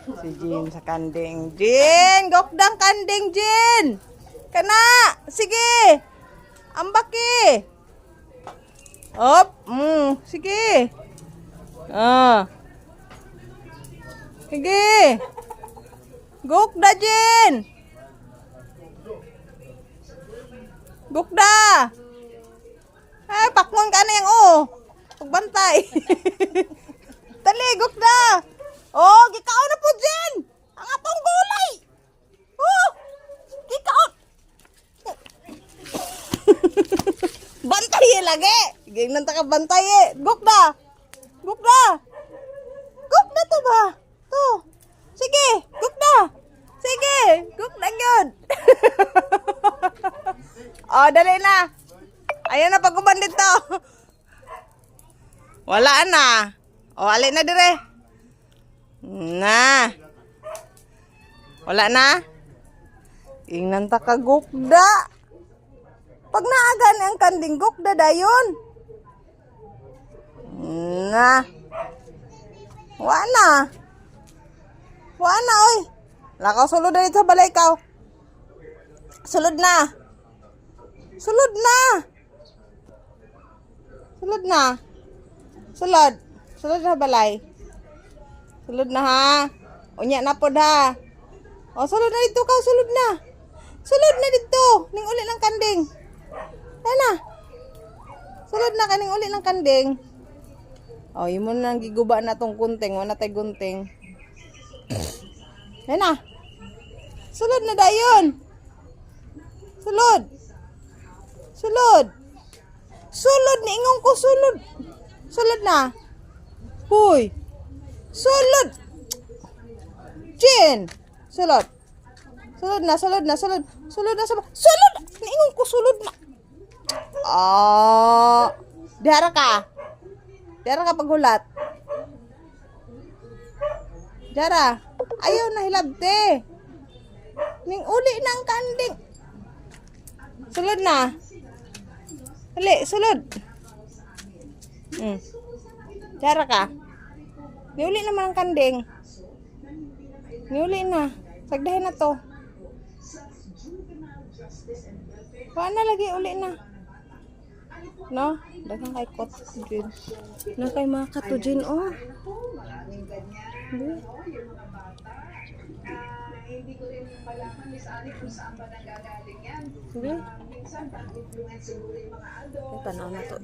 Si Jin sa kanding. Jin! Gokdang kanding, Jin! Kana! Sige! Ambaki! Op! Sige! Sige! Gokda, Jin! Gokda! Pakmon ka na yung pagbantay. Dali, Gokda! Gikaon na po, Jen! Ang atong gulay! Gikaon! Bantay lagi! Gingnan ta ka bantay Gokda! Gokda! Gokda to ba? To! Sige! Gokda! Sige! Gokda yun! Dali na! Ayan na pag-uban dito! Wala na! Alin na dire! Na. Wala na. Ingnan ta ka Gokda. Pag naaga na ang kanding Gokda dayon. Na. Wala na. Wala na oy. Lakaw sulod na dito sa balay kaw. Sulod na. Sulod na. Sulod na. Sulod. Sulod na balay. Sulod na ha. Unya na po da. Sulod na dito ka. Sulod na. Sulod na dito. Ning uli ng kanding. Ayan na. Sulod na ka ning uli ng kanding. Yun mo nang giguba na tong kunting. Wala tay gunting. Ayan na. Sulod na dayon. Sulod. Sulod. Sulod ni ingong ko. Sulod. Sulod na. Huy. Sulod. Jin. Sulod. Sulod na, sulod na, sulod. Sulod na, sulod. Sulod! Naingon ko, sulod na. Dihara ka. Dihara ka paghulat. Dihara. Ayaw na hilabte. Ning uli ng kanding. Sulod na. Hali, sulod. Dihara ka. Niuli naman ang kanding. Niuli na. Sagdahin na to. Wala na lagi. Uli na. No? Dagang kay kot. Jin. Na kay maka to, Jin. Hindi ko rin malaman ni Sally kung saan ba nanggagaling yan. Sige. Minsan, pag-influence siguro yung mga adults. Tanaw na to.